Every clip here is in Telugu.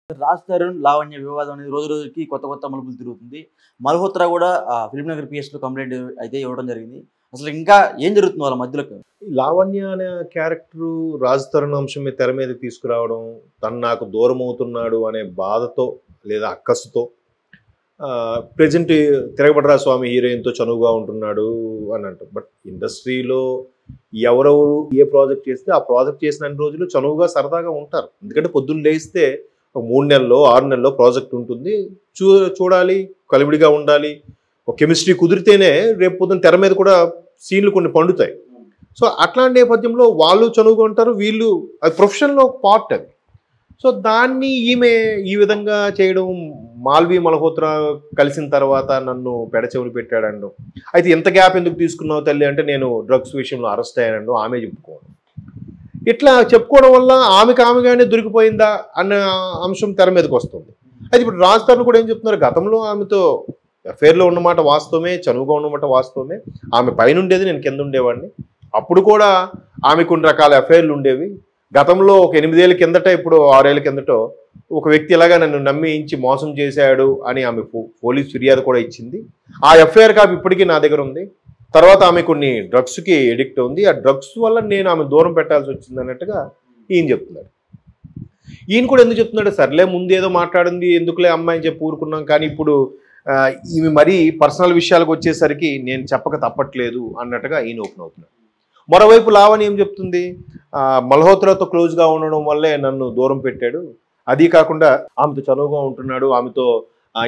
రాజ్ తరుణ్, లావణ్య వివాదం అనేది రోజు రోజుకి కొత్త మలుపులు తిరుగుతుంది. మల్హోత్రా కూడా ఫిల్మ్ నగర్ పిఎస్‌లో కంప్లెయింట్ అయితే ఇవ్వడం జరిగింది. అసలు ఇంకా ఏం జరుగుతుంది వాళ్ళ మధ్యలో? లావణ్య అనే క్యారెక్టరు రాజ్ తరుణ్ అంశం తెర మీద తీసుకురావడం, తను నాకు దూరం అవుతున్నాడు అనే బాధతో లేదా అక్కసుతో ప్రెజెంట్ తిరగబడరా స్వామి హీరోయిన్తో చనువుగా ఉంటున్నాడు అని అంటారు. బట్ ఇండస్ట్రీలో ఎవరెవరు ఏ ప్రాజెక్ట్ చేస్తే ఆ ప్రాజెక్ట్ చేసిన అన్ని రోజులు చనువుగా సరదాగా ఉంటారు. ఎందుకంటే పొద్దున్న లేస్తే ఒక 3 నెలల్లో 6 నెలల్లో ప్రాజెక్ట్ ఉంటుంది, చూడాలి, కలివిడిగా ఉండాలి. ఒక కెమిస్ట్రీ కుదిరితేనే రేపు పొద్దున్న తెర మీద కూడా సీన్లు కొన్ని పండుతాయి. సో అట్లాంటి నేపథ్యంలో వాళ్ళు చనువుగా ఉంటారు, వీళ్ళు అది ప్రొఫెషన్లో ఒక పార్ట్ అది. సో దాన్ని ఈమె ఈ విధంగా చేయడం, మాల్వి మల్హోత్రా కలిసిన తర్వాత నన్ను పెడచెవులు పెట్టాడండు. అయితే ఎంత గ్యాప్ ఎందుకు తీసుకున్నావు తల్లి అంటే నేను డ్రగ్స్ విషయంలో అరెస్ట్ అయ్యానండు ఆమె చెప్పుకోవడం. ఇట్లా చెప్పుకోవడం వల్ల ఆమెగానే దొరికిపోయిందా అన్న అంశం తెర మీదకి వస్తుంది. అయితే ఇప్పుడు రాజ్ తరుణ్ కూడా ఏం చెప్తున్నారు, గతంలో ఆమెతో అఫేర్లో ఉన్నమాట వాస్తవమే, చనువుగా ఉన్నమాట వాస్తవమే, ఆమె పైన ఉండేది, నేను కింద ఉండేవాడిని. అప్పుడు కూడా ఆమె కొన్ని రకాల అఫైర్లు ఉండేవి. గతంలో ఒక 8 ఏళ్ళ కిందట, ఇప్పుడు 6 ఏళ్ళ కిందటో ఒక వ్యక్తి ఇలాగా నన్ను నమ్మించి మోసం చేశాడు అని ఆమె పోలీస్ ఫిర్యాదు కూడా ఇచ్చింది. ఆ ఎఫ్ఐఆర్ కాపీ ఇప్పటికీ నా దగ్గర ఉంది. తర్వాత ఆమె కొన్ని డ్రగ్స్కి ఎడిక్ట్ ఉంది. ఆ డ్రగ్స్ వల్ల నేను ఆమె దూరం పెట్టాల్సి వచ్చింది అన్నట్టుగా ఈయన చెప్తున్నాడు. ఈయన కూడా ఎందుకు చెప్తున్నాడు, సర్లే ముందేదో మాట్లాడింది ఎందుకులే అమ్మాయిని చెప్పి ఊరుకున్నాం, కానీ ఇప్పుడు ఈమె మరీ పర్సనల్ విషయాలకు వచ్చేసరికి నేను చెప్పక తప్పట్లేదు అన్నట్టుగా ఈయన ఓపెన్ అవుతున్నాడు. మరోవైపు లావణ్య ఏం చెప్తుంది, మల్హోత్రాతో క్లోజ్గా ఉండడం వల్లే నన్ను దూరం పెట్టాడు, అది కాకుండా ఆమెతో చనువుగా ఉంటున్నాడు, ఆమెతో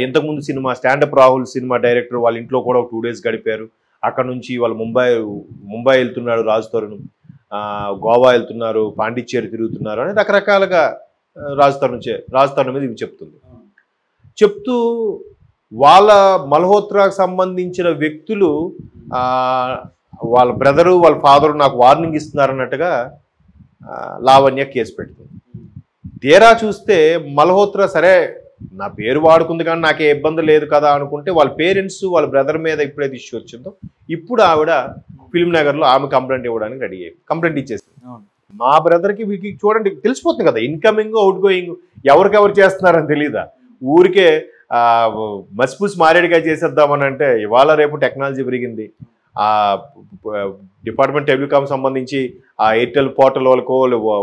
ఇంతకుముందు cinema standup Rahul cinema director వాళ్ళ ఇంట్లో కూడా ఒక 2 డేస్ గడిపారు. అక్కడ నుంచి వాళ్ళు ముంబై వెళ్తున్నాడు రాజ్ తరుణ్, గోవా వెళ్తున్నారు, పాండిచ్చేరి తిరుగుతున్నారు అని రకరకాలుగా రాజ్ తరుణ్ మీద ఇవి చెప్తూ వాళ్ళ మల్హోత్రాకు సంబంధించిన వ్యక్తులు వాళ్ళ బ్రదరు వాళ్ళ ఫాదరు నాకు వార్నింగ్ ఇస్తున్నారన్నట్టుగా లావణ్య కేసు పెడుతుంది. తీరా చూస్తే మల్హోత్రా సరే నా పేరు వాడుకుంది కానీ నాకే ఇబ్బంది లేదు కదా అనుకుంటే, వాళ్ళ పేరెంట్స్ వాళ్ళ బ్రదర్ మీద ఎప్పుడైతే ఇష్యూ వచ్చిందో ఇప్పుడు ఆవిడ ఫిల్మ్ నగర్లో ఆమె కంప్లైంట్ ఇవ్వడానికి రెడీ అయ్యింది, కంప్లైంట్ ఇచ్చేసింది. మా బ్రదర్కి వీటికి చూడండి తెలిసిపోతుంది కదా, ఇన్కమింగ్ అవుట్ గోయింగ్ ఎవరికెవరు చేస్తున్నారని తెలీదా, ఊరికే మసిపూసి మారేడుగా చేసేద్దామని అంటే ఇవాళ రేపు టెక్నాలజీ పెరిగింది. డిపార్ట్మెంట్ టెలికాం సంబంధించి ఆ ఎయిర్టెల్ పోర్టల్ వాళ్ళకో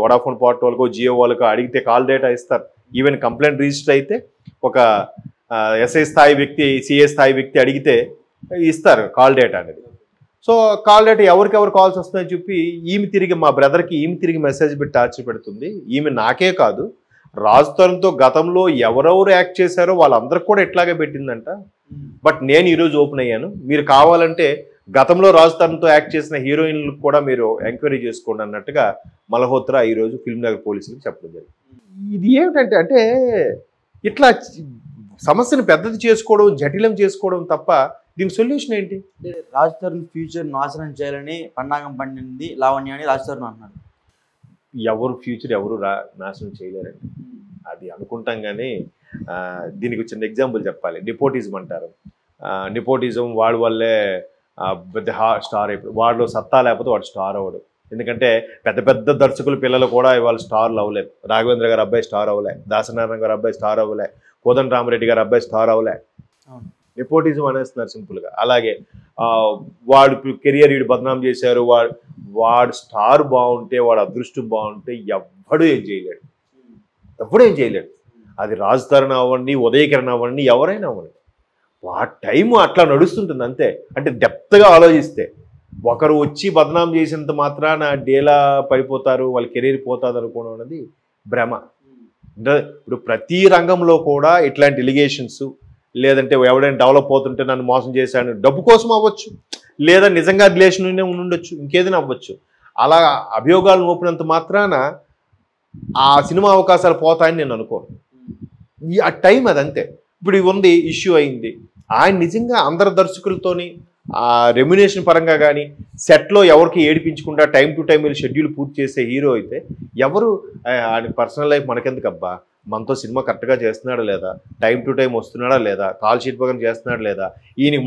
వడాఫోన్ పోర్టల్ వాళ్ళకో జియో వాళ్ళకో అడిగితే కాల్ డేటా ఇస్తారు. ఈవెన్ కంప్లైంట్ రిజిస్టర్ అయితే ఒక ఎస్ఐ స్థాయి వ్యక్తి, సిఏ స్థాయి వ్యక్తి అడిగితే ఇస్తారు కాల్ డేటా అనేది. సో కాల్ డేటా ఎవరికెవరు కాల్స్ వస్తున్నాయని చెప్పి ఈమె తిరిగి మా బ్రదర్కి ఈమె మెసేజ్ పెట్టి టార్చర్ పెడుతుంది. ఈమె నాకే కాదు రాజ్ తరుణ్తో గతంలో ఎవరెవరు యాక్ట్ చేశారో వాళ్ళందరికి కూడా ఇట్లాగే పెట్టిందంట. బట్ నేను ఈరోజు ఓపెన్ అయ్యాను, మీరు కావాలంటే గతంలో రాజ్ తరుణ్తో యాక్ట్ చేసిన హీరోయిన్లకు కూడా మీరు ఎంక్వైరీ చేసుకోండి అన్నట్టుగా మల్హోత్రా ఈరోజు ఫిల్మ్ నగర్ పోలీసులకు చెప్పడం జరిగింది. ఇది ఏమిటంటే అంటే ఇట్లా సమస్యను పెద్దది చేసుకోవడం, జటిలం చేసుకోవడం తప్ప దీనికి సొల్యూషన్ ఏంటి? రాజ్ తరుణ్ ఫ్యూచర్ నాశనం చేయాలని పన్నాగం పండింది లావణ్య అని రాజ్ తరుణ్ అన్నాడు. ఎవరు ఫ్యూచర్ ఎవరు నాశనం చేయలేరండి, అది అనుకుంటాం. కానీ దీనికి చిన్న ఎగ్జాంపుల్ చెప్పాలి. నెపోటిజం అంటారు. నెపోటిజం వాడి వల్లే పెద్ద స్టార్ అయిపోయి, వాడిలో సత్తా లేకపోతే వాడు స్టార్ అవ్వడు. ఎందుకంటే పెద్ద పెద్ద దర్శకుల పిల్లలు కూడా ఇవాళ స్టార్లు అవ్వలేదు. రాఘవేంద్ర గారు అబ్బాయి స్టార్ అవ్వలే, దాసనారాయణ గారు అబ్బాయి స్టార్ అవ్వలే, కోదండ రామరెడ్డి గారు అబ్బాయి స్టార్ అవ్వలే. నెపోటిజం అనేస్తున్నారు సింపుల్గా. అలాగే వాడు కెరియర్ వీడు బదనాం చేశారు, వాడు స్టార్ బాగుంటే, వాడు అదృష్టం బాగుంటే ఎవ్వడూ ఏం చేయలేడు. అది రాజ్ తరుణ్ అవ్వండి, ఉదయకిరణ్ అవ్వండి, ఎవరైనా అవ్వండి, ఆ టైం అట్లా నడుస్తుంటుంది అంతే. అంటే డెప్త్గా ఆలోచిస్తే ఒకరు వచ్చి బదనాం చేసినంత మాత్రాన డేలా పడిపోతారు, వాళ్ళ కెరీర్ పోతుంది అనుకోవడం అనేది భ్రమ. ఇప్పుడు ప్రతి రంగంలో కూడా ఇట్లాంటి ఎలిగేషన్స్, లేదంటే ఎవడైనా డెవలప్ అవుతుంటే నన్ను మోసం చేశాను డబ్బు కోసం అవ్వచ్చు, లేదా నిజంగా రిలేషన్ ఉండొచ్చు, ఇంకేదైనా అవ్వచ్చు. అలా అభియోగాలు మోపినంత మాత్రాన ఆ సినిమా అవకాశాలు పోతాయని నేను అనుకోను. ఆ టైం అదంతే. ఇప్పుడు ఉంది, ఇష్యూ అయింది, ఆయన నిజంగా అందరు దర్శకులతోని రెమ్యునేషన్ పరంగా కానీ సెట్లో ఎవరికి ఏడిపించకుండా టైం టు టైం వీళ్ళు షెడ్యూల్ పూర్తి చేసే హీరో అయితే ఎవరు ఆయన పర్సనల్ లైఫ్ మనకెందుకు అబ్బా, మనతో సినిమా కరెక్ట్గా చేస్తున్నాడా లేదా, టైం టు టైం వస్తున్నాడా లేదా, కాల్ షీట్ ప్రకారం చేస్తున్నాడా లేదా, ఈయనకి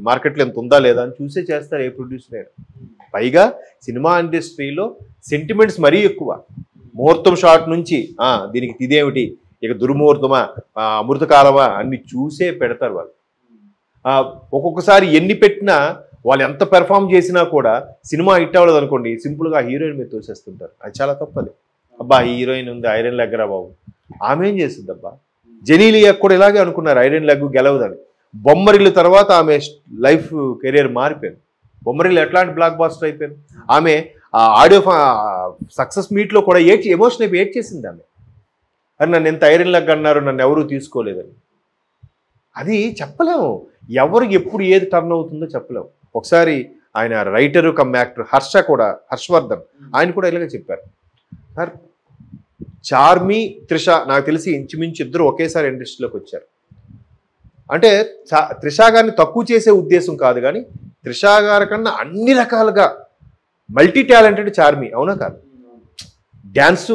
మార్కెట్లో ఎంత ఉందా లేదా అని చూసే చేస్తారు ఏ ప్రొడ్యూసర్ అయినా. పైగా సినిమా ఇండస్ట్రీలో సెంటిమెంట్స్ మరీ ఎక్కువ. ముహూర్తం షాట్ నుంచి దీనికి ఇదేమిటి, ఇక దుర్ముహూర్తమా అమృతకాలమా అన్ని చూసే పెడతారు వాళ్ళు. ఒక్కొక్కసారి ఎన్ని పెట్టినా వాళ్ళు ఎంత పెర్ఫామ్ చేసినా కూడా సినిమా హిట్ అవ్వలేదు అనుకోండి, సింపుల్గా హీరోయిన్ మీద తోసేస్తుంటారు. అది చాలా తప్పది. అబ్బా హీరోయిన్ ఉంది ఐరన్ లెగ్గరా బాబు, ఆమె ఏం చేస్తుంది అబ్బా. జెనీలియా కూడా ఇలాగే అనుకున్నారు ఐరన్ లెగ్ గెలవదని. బొమ్మరిల్లు తర్వాత ఆమె లైఫ్ కెరియర్ మారిపోయింది. బొమ్మరిల్లు ఎట్లాంటి బ్లాక్ బాస్టర్ అయిపోయింది. ఆమె ఆడియో సక్సెస్ మీట్లో కూడా ఎమోషన్ అయిపోయి చేసింది ఆమె. అని నన్ను ఎంత ఐరన్ లెగ్ అన్నారు, నన్ను ఎవరూ తీసుకోలేదని. అది చెప్పలేము, ఎవరికి ఎప్పుడు ఏది టర్న్ అవుతుందో చెప్పలేము. ఒకసారి ఆయన రైటరు కమ్ యాక్టర్ హర్షవర్ధన్ ఆయన కూడా ఇలాగే చెప్పారు, సార్ చార్మి త్రిష నాకు తెలిసి ఇంచుమించు ఇద్దరు ఒకేసారి ఇండస్ట్రీలోకి వచ్చారు. అంటే త్రిష గారిని తక్కువ చేసే ఉద్దేశం కాదు, కానీ త్రిష గారి కన్నా అన్ని రకాలుగా మల్టీ టాలెంటెడ్ చార్మి, అవునా కాదు? డ్యాన్స్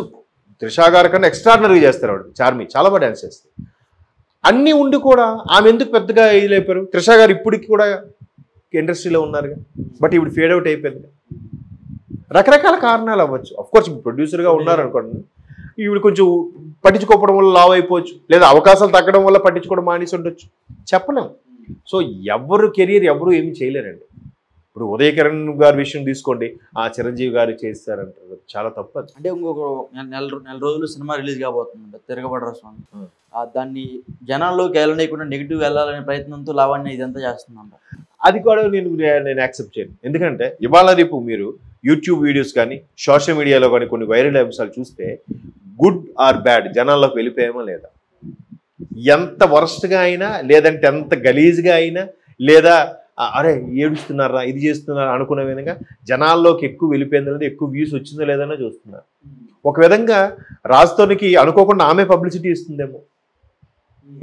త్రిష గారి కన్నా ఎక్స్ట్రాడినరీ చేస్తారు ఆవిడ. చార్మి చాలా బాగా డ్యాన్స్ చేస్తారు. అన్నీ ఉండి కూడా ఆమె ఎందుకు పెద్దగా ఇది అయిపోయారు? త్రిష గారు ఇప్పటికి కూడా ఇండస్ట్రీలో ఉన్నారుగా, బట్ ఇప్పుడు ఫేడ్ అవుట్ అయిపోయింది. రకరకాల కారణాలు అవ్వచ్చు. అఫ్కోర్స్ ఇప్పుడు ప్రొడ్యూసర్గా ఉన్నారనుకోండి, ఈవిడ కొంచెం పట్టించుకోవడం వల్ల లావ్ అయిపోవచ్చు, లేదా అవకాశాలు తగ్గడం వల్ల పట్టించుకోవడం మానేసి ఉండొచ్చు, చెప్పలేము. సో ఎవరు కెరీర్ ఎవరు ఏమి చేయలేరండి. ఇప్పుడు ఉదయ్ కిరణ్ గారి విషయం తీసుకోండి, చిరంజీవి గారు చేస్తారంటారు, చాలా తప్పదు. అంటే ఇంకొక నెల రోజులు సినిమా రిలీజ్ కాబోతుంది తిరగబడరా స్వామి. దాన్ని జనాల్లోకి వెళ్ళనీయకుండా నెగిటివ్ వెళ్ళాలనే ప్రయత్నంతో లావణ్య ఇదంతా చేస్తుందంట. అది కూడా నేను యాక్సెప్ట్ చేయను. ఎందుకంటే ఇవాళ రేపు మీరు యూట్యూబ్ వీడియోస్ కానీ సోషల్ మీడియాలో కానీ కొన్ని వైరల్ అంశాలు చూస్తే గుడ్ ఆర్ బ్యాడ్ జనాల్లోకి వెళ్ళిపోయామో లేదా, ఎంత వరస్ట్గా అయినా లేదంటే ఎంత గలీజ్గా అయినా లేదా అరే ఏడుస్తున్నారా ఇది చేస్తున్నారా అనుకునే విధంగా జనాల్లోకి ఎక్కువ వెళ్ళిపోయింది లేదా ఎక్కువ వ్యూస్ వచ్చిందో లేదన్నా చూస్తున్నారు. ఒక విధంగా రాజుతోనికి అనుకోకుండా ఆమె పబ్లిసిటీ ఇస్తుందేమో.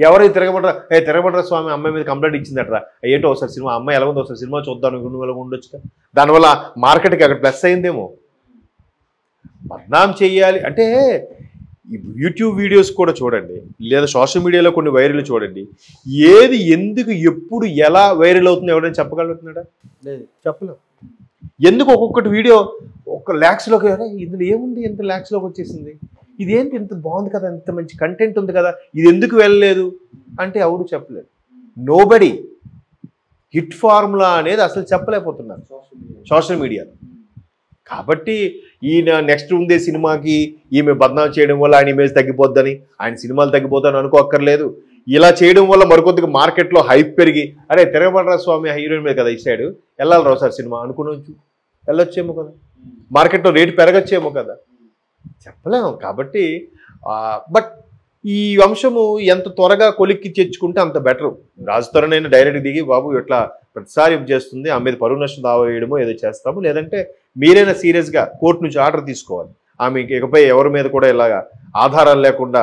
ఎవరు తిరగబడ్ర స్వామి అమ్మాయి మీద కంప్లైంట్ ఇచ్చిందట్రా, ఏంటో ఒకసారి సినిమా అమ్మాయి ఎలా ఉందో ఒకసారి సినిమా చూద్దాం ఉండొచ్చు, దానివల్ల మార్కెట్కి అక్కడ ప్లస్ అయిందేమో. బద్నాం చెయ్యాలి అంటే యూట్యూబ్ వీడియోస్ కూడా చూడండి, లేదా సోషల్ మీడియాలో కొన్ని వైరల్ చూడండి, ఏది ఎందుకు ఎప్పుడు ఎలా వైరల్ అవుతుందో ఎవరైనా చెప్పగలుగుతున్నాడా? చెప్పలేం. ఎందుకు ఒక్కొక్కటి వీడియో ఒక ల్యాక్స్లోకి ఇందులో ఏముంది ఎంత ల్యాక్స్లోకి వచ్చేసింది, ఇదేంటి ఇంత బాగుంది కదా, ఇంత మంచి కంటెంట్ ఉంది కదా, ఇది ఎందుకు వెళ్ళలేదు అంటే ఎవరు చెప్పలేదు. నోబడి హిట్ ఫార్ములా అనేది అసలు చెప్పలేకపోతున్నారు సోషల్ మీడియాలో. కాబట్టి ఈయన నెక్స్ట్ ఉండే సినిమాకి ఈమె బద్నాం చేయడం వల్ల ఆయన ఇమేజ్ తగ్గిపోద్దని, ఆయన సినిమాలు తగ్గిపోతాను అనుకోక్కర్లేదు. ఇలా చేయడం వల్ల మరికొద్దిగా మార్కెట్లో హైప్ పెరిగి అరే తిరగబడ్ర స్వామి హీరోయిన్ మీద కదా ఇచ్చాడు వెళ్ళాలి రావు సార్ సినిమా అనుకునొచ్చు, వెళ్ళొచ్చేమో కదా, మార్కెట్లో రేటు పెరగచ్చేమో కదా, చెప్పలేము. కాబట్టి బట్ ఈ అంశము ఎంత త్వరగా కొలిక్కి తెచ్చుకుంటే అంత బెటరు. రాజుతోనైనా డైరెక్ట్ దిగి బాబు ఇట్లా ప్రతిసారి చేస్తుంది ఆమె మీద పరువు నష్టం దావా వేయడమో ఏదో చేస్తాము, లేదంటే మీరైనా సీరియస్గా కోర్టు నుంచి ఆర్డర్ తీసుకోవాలి, ఆమె ఇకపై ఎవరి మీద కూడా ఇలాగా ఆధారాలు లేకుండా